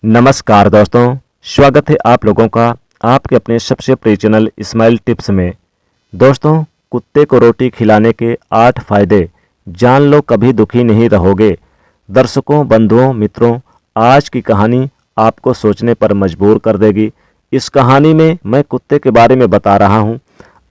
नमस्कार दोस्तों, स्वागत है आप लोगों का आपके अपने सबसे प्रिय चैनल स्माइल टिप्स में। दोस्तों, कुत्ते को रोटी खिलाने के 8 फायदे जान लो, कभी दुखी नहीं रहोगे। दर्शकों, बंधुओं, मित्रों, आज की कहानी आपको सोचने पर मजबूर कर देगी। इस कहानी में मैं कुत्ते के बारे में बता रहा हूँ।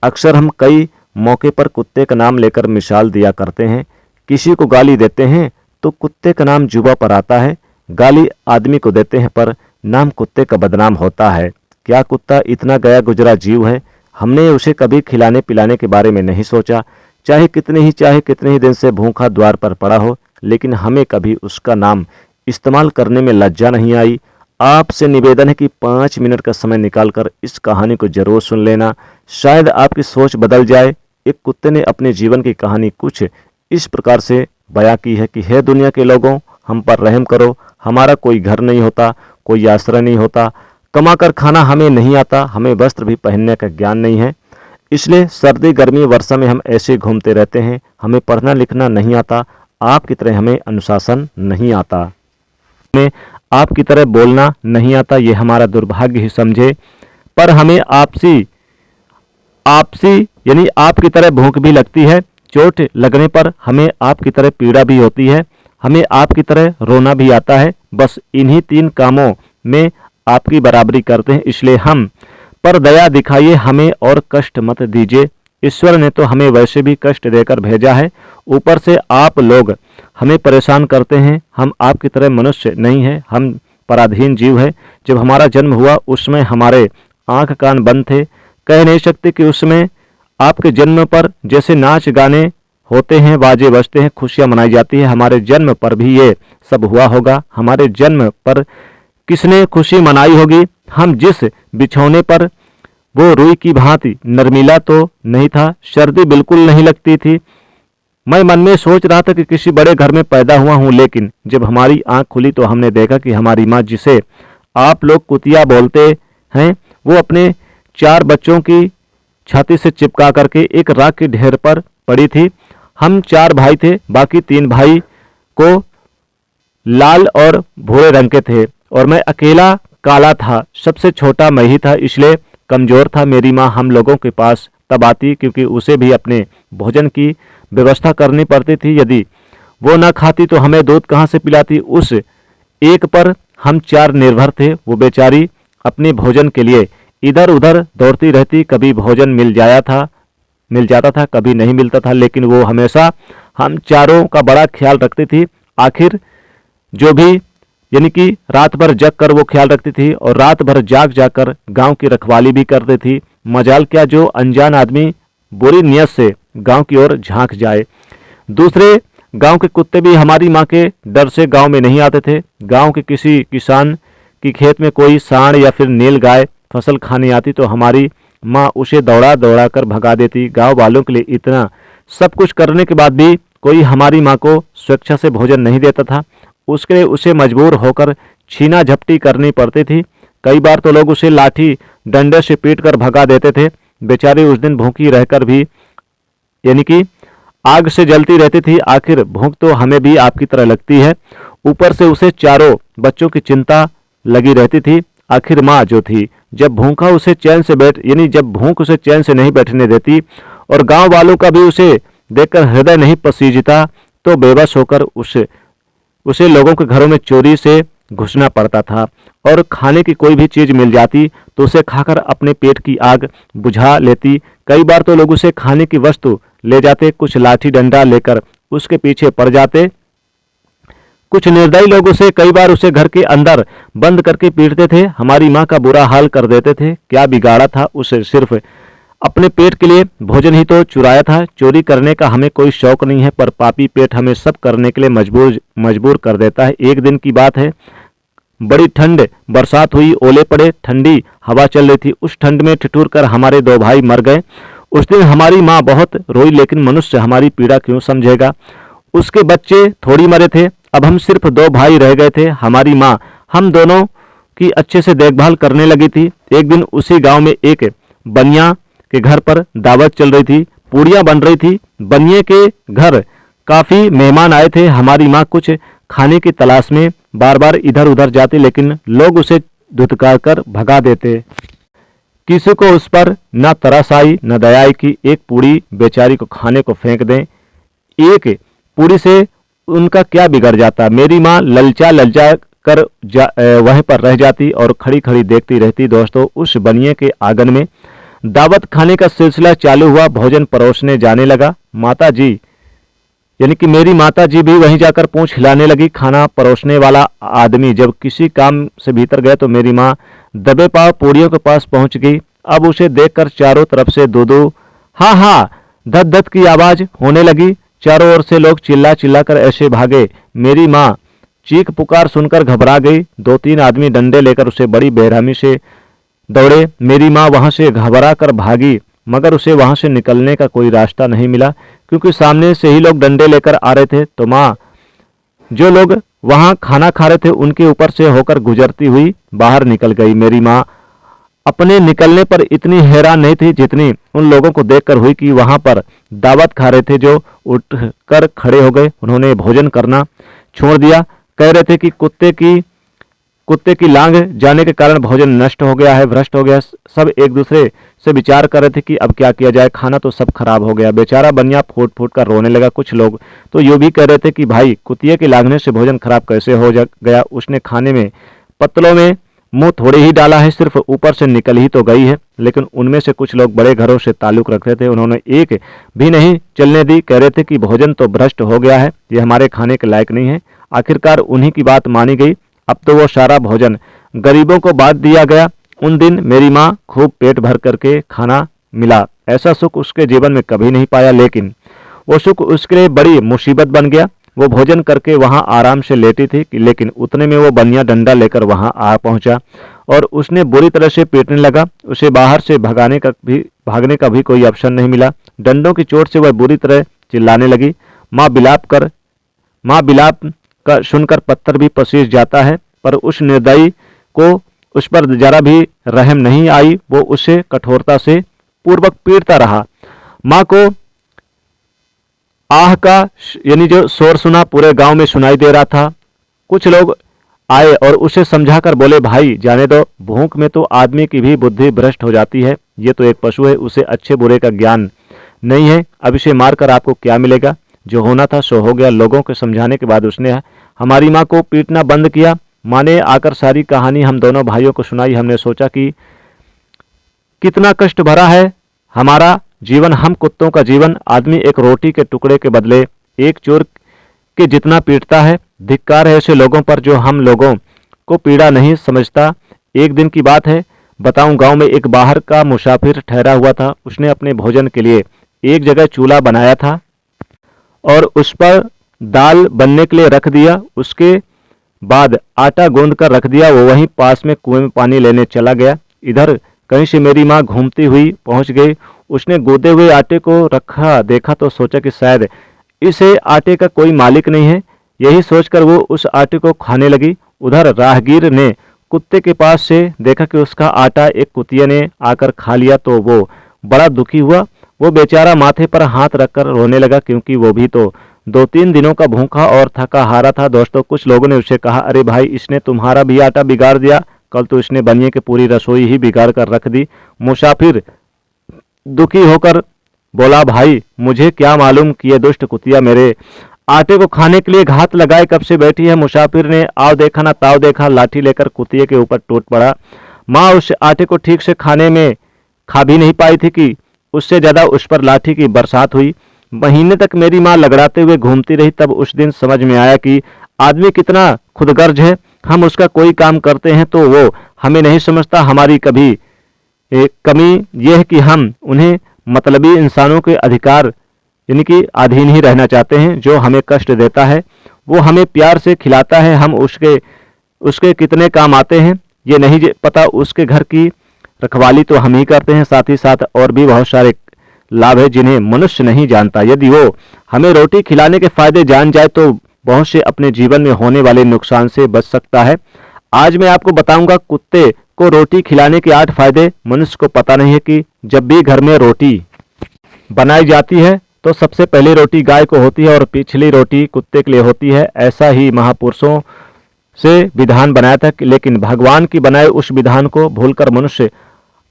अक्सर हम कई मौके पर कुत्ते का नाम लेकर मिसाल दिया करते हैं। किसी को गाली देते हैं तो कुत्ते का नाम जुबां पर आता है। गाली आदमी को देते हैं पर नाम कुत्ते का बदनाम होता है। क्या कुत्ता इतना गया गुजरा जीव है? हमने उसे कभी खिलाने पिलाने के बारे में नहीं सोचा। चाहे कितने ही दिन से भूखा द्वार पर पड़ा हो, लेकिन हमें कभी उसका नाम इस्तेमाल करने में लज्जा नहीं आई। आपसे निवेदन है कि 5 मिनट का समय निकालकर इस कहानी को जरूर सुन लेना, शायद आपकी सोच बदल जाए। एक कुत्ते ने अपने जीवन की कहानी कुछ इस प्रकार से बयां की है कि हे दुनिया के लोगों, हम पर रहम करो। हमारा कोई घर नहीं होता, कोई आश्रय नहीं होता, कमाकर खाना हमें नहीं आता, हमें वस्त्र भी पहनने का ज्ञान नहीं है। इसलिए सर्दी गर्मी वर्षा में हम ऐसे घूमते रहते हैं। हमें पढ़ना लिखना नहीं आता, आपकी तरह हमें अनुशासन नहीं आता, हमें आपकी तरह बोलना नहीं आता। ये हमारा दुर्भाग्य ही समझे। पर हमें आपसी आपसी यानी आपकी तरह भूख भी लगती है। चोट लगने पर हमें आपकी तरह पीड़ा भी होती है। हमें आपकी तरह रोना भी आता है। बस इन्हीं 3 कामों में आपकी बराबरी करते हैं। इसलिए हम पर दया दिखाइए हमें और कष्ट मत दीजिए। ईश्वर ने तो हमें वैसे भी कष्ट देकर भेजा है, ऊपर से आप लोग हमें परेशान करते हैं। हम आपकी तरह मनुष्य नहीं हैं, हम पराधीन जीव हैं। जब हमारा जन्म हुआ उसमें हमारे आंख कान बंद थे। कह नहीं सकते कि उसमें आपके जन्म पर जैसे नाच गाने होते हैं, बाजे बजते हैं, खुशियां मनाई जाती है, हमारे जन्म पर भी ये सब हुआ होगा। हमारे जन्म पर किसने खुशी मनाई होगी? हम जिस बिछौने पर वो रुई की भांति नरमीला तो नहीं था, सर्दी बिल्कुल नहीं लगती थी। मैं मन में सोच रहा था कि किसी बड़े घर में पैदा हुआ हूं, लेकिन जब हमारी आंख खुली तो हमने देखा कि हमारी माँ, जिसे आप लोग कुतिया बोलते हैं, वो अपने 4 बच्चों की छाती से चिपका करके एक राख के ढेर पर पड़ी थी। हम 4 भाई थे, बाकी 3 भाई को लाल और भूरे रंग के थे और मैं अकेला काला था। सबसे छोटा मैं ही था, इसलिए कमजोर था। मेरी माँ हम लोगों के पास तब आती क्योंकि उसे भी अपने भोजन की व्यवस्था करनी पड़ती थी। यदि वो ना खाती तो हमें दूध कहाँ से पिलाती? उस एक पर हम 4 निर्भर थे। वो बेचारी अपने भोजन के लिए इधर उधर दौड़ती रहती। कभी भोजन मिल जाता था, कभी नहीं मिलता था, लेकिन वो हमेशा हम चारों का बड़ा ख्याल रखती थी। आखिर जो भी यानी कि रात भर जग कर वो ख्याल रखती थी और रात भर जाग जाकर गांव की रखवाली भी करती थी। मजाल क्या जो अनजान आदमी बुरी नियत से गांव की ओर झांक जाए। दूसरे गांव के कुत्ते भी हमारी माँ के डर से गांव में नहीं आते थे। गांव के किसी किसान की खेत में कोई सांड या फिर नील गाय फसल खाने आती तो हमारी माँ उसे दौड़ा दौड़ा कर भगा देती। गांव वालों के लिए इतना सब कुछ करने के बाद भी कोई हमारी माँ को स्वेच्छा से भोजन नहीं देता था। उसके लिए उसे मजबूर होकर छीना झपटी करनी पड़ती थी। कई बार तो लोग उसे लाठी डंडे से पीट कर भगा देते थे। बेचारी उस दिन भूखी रहकर भी यानी कि आग से जलती रहती थी। आखिर भूख तो हमें भी आपकी तरह लगती है, ऊपर से उसे चारों बच्चों की चिंता लगी रहती थी। आखिर माँ जो थी, जब भूख उसे चैन से नहीं बैठने देती और गांव वालों का भी उसे देखकर हृदय नहीं पसीजता, तो बेबस होकर उसे लोगों के घरों में चोरी से घुसना पड़ता था और खाने की कोई भी चीज मिल जाती तो उसे खाकर अपने पेट की आग बुझा लेती। कई बार तो लोग उसे खाने की वस्तु ले जाते, कुछ लाठी डंडा लेकर उसके पीछे पड़ जाते। कुछ निर्दयी लोग उसे कई बार उसे घर के अंदर बंद करके पीटते थे। हमारी माँ का बुरा हाल कर देते थे। क्या बिगाड़ा था उसे? सिर्फ अपने पेट के लिए भोजन ही तो चुराया था। चोरी करने का हमें कोई शौक नहीं है, पर पापी पेट हमें सब करने के लिए मजबूर कर देता है। एक दिन की बात है, बड़ी ठंड बरसात हुई, ओले पड़े, ठंडी हवा चल रही थी। उस ठंड में ठिठुर कर हमारे 2 भाई मर गए। उस दिन हमारी माँ बहुत रोई, लेकिन मनुष्य हमारी पीड़ा क्यों समझेगा? उसके बच्चे थोड़ी मरे थे, अब हम सिर्फ 2 भाई रह गए थे। हमारी माँ हम दोनों की अच्छे से देखभाल करने लगी थी। एक दिन उसी गांव में एक बनिया के घर पर दावत चल रही थी, पूड़ियाँ बन रही थी। बनिए के घर काफी मेहमान आए थे। हमारी माँ कुछ खाने की तलाश में बार बार इधर उधर जाती, लेकिन लोग उसे धुतकार कर भगा देते। किसी को उस पर न तरस आई न दया आई कि एक पूरी बेचारी को खाने को फेंक दें। एक पूरी से उनका क्या बिगड़ जाता। मेरी माँ ललचा ललचा कर वहीं पर रह जाती और खड़ी खड़ी देखती रहती। दोस्तों, उस बनिए के आंगन में दावत खाने का सिलसिला चालू हुआ। भोजन परोसने जाने लगा। माता जी यानी कि मेरी माता जी भी वहीं जाकर पूंछ हिलाने लगी। खाना परोसने वाला आदमी जब किसी काम से भीतर गया तो मेरी माँ दबे पांव पूड़ियों के पास पहुंच गई। अब उसे देखकर चारों तरफ से दो दो हाँ हाँ धत धत की आवाज होने लगी। चारों ओर से लोग चिल्ला चिल्ला कर ऐसे भागे। मेरी माँ चीख पुकार सुनकर घबरा गई। 2-3 आदमी डंडे लेकर उसे बड़ी बेरहमी से दौड़े। मेरी माँ वहां से घबरा कर भागी, मगर उसे वहां से निकलने का कोई रास्ता नहीं मिला, क्योंकि सामने से ही लोग डंडे लेकर आ रहे थे। तो माँ, जो लोग वहां खाना खा रहे थे, उनके ऊपर से होकर गुजरती हुई बाहर निकल गई। मेरी माँ अपने निकलने पर इतनी हैरान नहीं थी जितनी उन लोगों को देखकर हुई कि वहां पर दावत खा रहे थे, जो उठकर खड़े हो गए। उन्होंने भोजन करना छोड़ दिया। कह रहे थे कि कुत्ते की लांग जाने के कारण भोजन नष्ट हो गया है, भ्रष्ट हो गया। सब एक दूसरे से विचार कर रहे थे कि अब क्या किया जाए, खाना तो सब खराब हो गया। बेचारा बनिया फूट फूट कर रोने लगा। कुछ लोग तो यूं भी कह रहे थे कि भाई, कुतिये के लागने से भोजन खराब कैसे हो गया। उसने खाने में पत्तलों में मुंह थोड़े ही डाला है, सिर्फ ऊपर से निकल ही तो गई है। लेकिन उनमें से कुछ लोग बड़े घरों से ताल्लुक रखते थे, उन्होंने एक भी नहीं चलने दी। कह रहे थे कि भोजन तो भ्रष्ट हो गया है, ये हमारे खाने के लायक नहीं है। आखिरकार उन्हीं की बात मानी गई। अब तो वो सारा भोजन गरीबों को बांट दिया गया। उन दिन मेरी माँ खूब पेट भर करके खाना मिला। ऐसा सुख उसके जीवन में कभी नहीं पाया, लेकिन वो सुख उसके लिए बड़ी मुसीबत बन गया। वो भोजन करके वहां आराम से लेटी थी, लेकिन उतने में वो बनिया डंडा लेकर वहां आ पहुंचा और उसने बुरी तरह से पीटने लगा। उसे बाहर से भागने का भी कोई ऑप्शन नहीं मिला। डंडों की चोट से वह बुरी तरह चिल्लाने लगी। माँ बिलाप का सुनकर पत्थर भी पसीज जाता है, पर उस निर्दयी को उस पर जरा भी रहम नहीं आई। वो उसे कठोरता से पूर्वक पीटता रहा। माँ को आह का यानी जो शोर सुना पूरे गांव में सुनाई दे रहा था। कुछ लोग आए और उसे समझाकर बोले, भाई जाने दो, भूख में तो आदमी की भी बुद्धि भ्रष्ट हो जाती है। ये तो एक पशु है, उसे अच्छे बुरे का ज्ञान नहीं है। अब इसे मारकर आपको क्या मिलेगा, जो होना था सो हो गया। लोगों के समझाने के बाद उसने हमारी माँ को पीटना बंद किया। माँ ने आकर सारी कहानी हम दोनों भाइयों को सुनाई। हमने सोचा कि कितना कष्ट भरा है हमारा जीवन, हम कुत्तों का जीवन। आदमी एक रोटी के टुकड़े के बदले एक चोर के जितना पीटता है। धिक्कार है ऐसे लोगों पर जो हम लोगों को पीड़ा नहीं समझता। एक दिन की बात है, बताऊं, गांव में एक बाहर का मुसाफिर ठहरा हुआ था। उसने अपने भोजन के लिए एक जगह चूल्हा बनाया था और उस पर दाल बनने के लिए रख दिया। उसके बाद आटा गूंद कर रख दिया। वो वहीं पास में कुएं में पानी लेने चला गया। इधर कहीं से मेरी माँ घूमती हुई पहुंच गई। उसने गूंदे हुए आटे को रखा देखा तो सोचा कि शायद इसे आटे का कोई मालिक नहीं है। यही सोचकर वो उस आटे को खाने लगी। उधर राहगीर ने कुत्ते के पास से देखा कि उसका आटा एक कुतिये ने आकर खा लिया, तो वो बड़ा दुखी हुआ। वो बेचारा माथे पर हाथ रखकर रोने लगा, क्योंकि वो भी तो 2-3 दिनों का भूखा और थका हारा था। दोस्तों, कुछ लोगों ने उसे कहा, अरे भाई, इसने तुम्हारा भी आटा बिगाड़ दिया। कल तो इसने बनिए की पूरी रसोई ही बिगाड़ कर रख दी। मुसाफिर दुखी होकर बोला, भाई मुझे क्या मालूम कि ये दुष्ट कुतिया मेरे आटे को खाने के लिए घात लगाए कब से बैठी है। मुसाफिर ने आव देखा ना ताव देखा, लाठी लेकर कुतिये के ऊपर टूट पड़ा। माँ उस आटे को ठीक से खा भी नहीं पाई थी कि उससे ज्यादा उस पर लाठी की बरसात हुई। महीने तक मेरी माँ लगड़ाते हुए घूमती रही। तब उस दिन समझ में आया कि आदमी कितना खुदगर्ज है। हम उसका कोई काम करते हैं तो वो हमें नहीं समझता। हमारी कभी कमी यह है कि हम उन्हें मतलबी इंसानों के अधिकार यानी कि अधीन ही रहना चाहते हैं। जो हमें कष्ट देता है वो हमें प्यार से खिलाता है, हम उसके कितने काम आते हैं ये नहीं पता। उसके घर की रखवाली तो हम ही करते हैं, साथ ही साथ और भी बहुत सारे लाभ है जिन्हें मनुष्य नहीं जानता। यदि वो हमें रोटी खिलाने के फायदे जान जाए तो बहुत से अपने जीवन में होने वाले नुकसान से बच सकता है। आज मैं आपको बताऊंगा कुत्ते को रोटी खिलाने के 8 फायदे। मनुष्य को पता नहीं है कि जब भी घर में रोटी बनाई जाती है तो सबसे पहली रोटी गाय को होती है और पिछली रोटी कुत्ते के लिए होती है। ऐसा ही महापुरुषों से विधान बनाया था, लेकिन भगवान की बनाए उस विधान को भूलकर मनुष्य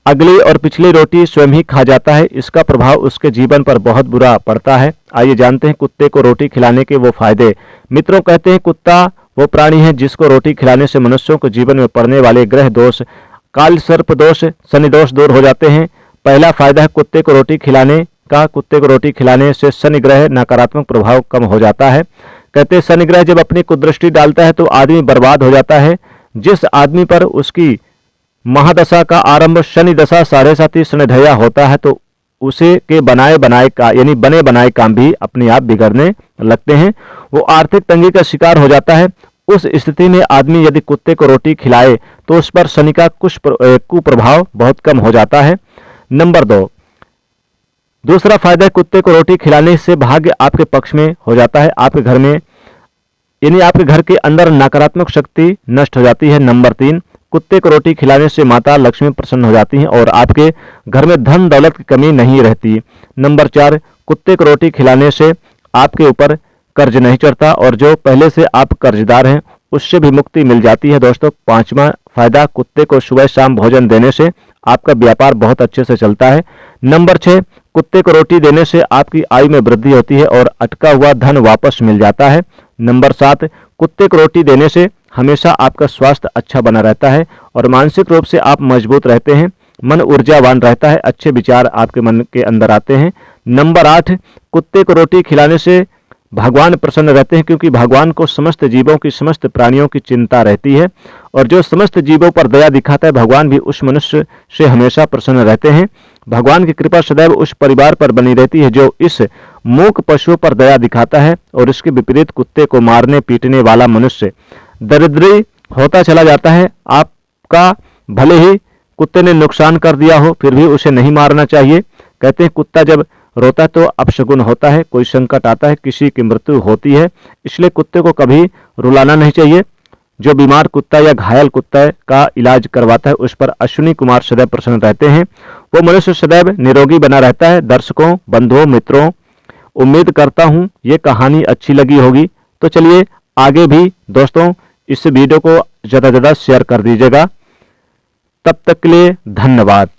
अगली और पिछली रोटी स्वयं ही खा जाता है। इसका प्रभाव उसके जीवन पर बहुत बुरा पड़ता है। आइए जानते हैं कुत्ते को रोटी खिलाने के वो फायदे। मित्रों, कहते हैं कुत्ता वो प्राणी है जिसको रोटी खिलाने से मनुष्यों को जीवन में पड़ने वाले ग्रह दोष, काल सर्प दोष, शनि दोष दूर हो जाते हैं। पहला फायदा है कुत्ते को रोटी खिलाने का। कुत्ते को रोटी खिलाने से शनि ग्रह नकारात्मक प्रभाव कम हो जाता है। कहते हैं शनि ग्रह जब अपनी कुदृष्टि डालता है तो आदमी बर्बाद हो जाता है। जिस आदमी पर उसकी महादशा का आरंभ शनि दशा साढ़े साथी शनिधया होता है तो उसे के बनाए बनाए का यानी बने बनाए काम भी अपने आप बिगड़ने लगते हैं। वो आर्थिक तंगी का शिकार हो जाता है। उस स्थिति में आदमी यदि कुत्ते को रोटी खिलाए तो उस पर शनि का कुप्रभाव बहुत कम हो जाता है। नंबर 2, दूसरा फायदा कुत्ते को रोटी खिलाने से भाग्य आपके पक्ष में हो जाता है। आपके घर में यानी आपके घर के अंदर नकारात्मक शक्ति नष्ट हो जाती है। नंबर 3, कुत्ते को रोटी खिलाने से माता लक्ष्मी प्रसन्न हो जाती हैं और आपके घर में धन दौलत की कमी नहीं रहती। नंबर 4, कुत्ते को रोटी खिलाने से आपके ऊपर कर्ज नहीं चढ़ता और जो पहले से आप कर्जदार हैं उससे भी मुक्ति मिल जाती है। दोस्तों, 5वां फायदा कुत्ते को सुबह शाम भोजन देने से आपका व्यापार बहुत अच्छे से चलता है। नंबर 6, कुत्ते को रोटी देने से आपकी आयु में वृद्धि होती है और अटका हुआ धन वापस मिल जाता है। नंबर 7, कुत्ते को रोटी देने से हमेशा आपका स्वास्थ्य अच्छा बना रहता है और मानसिक रूप से आप मजबूत रहते हैं। मन ऊर्जावान रहता है, अच्छे विचार आपके मन के अंदर आते हैं। नंबर 8, कुत्ते को रोटी खिलाने से भगवान प्रसन्न रहते हैं क्योंकि भगवान को समस्त जीवों की समस्त प्राणियों की चिंता रहती है और जो समस्त जीवों पर दया दिखाता है भगवान भी उस मनुष्य से हमेशा प्रसन्न रहते हैं। भगवान की कृपा सदैव उस परिवार पर बनी रहती है जो इस मूक पशुओं पर दया दिखाता है और इसके विपरीत कुत्ते को मारने पीटने वाला मनुष्य दरिद्री होता चला जाता है। आपका भले ही कुत्ते ने नुकसान कर दिया हो फिर भी उसे नहीं मारना चाहिए। कहते हैं कुत्ता जब रोता है तो अपशगुन होता है, कोई संकट आता है, किसी की मृत्यु होती है, इसलिए कुत्ते को कभी रुलाना नहीं चाहिए। जो बीमार कुत्ता या घायल कुत्ता का इलाज करवाता है उस पर अश्विनी कुमार सदैव प्रसन्न रहते हैं। वो मनुष्य सदैव निरोगी बना रहता है। दर्शकों, बंधुओं, मित्रों, उम्मीद करता हूं ये कहानी अच्छी लगी होगी। तो चलिए आगे भी दोस्तों इस वीडियो को ज़्यादा से ज़्यादा शेयर कर दीजिएगा। तब तक के लिए धन्यवाद।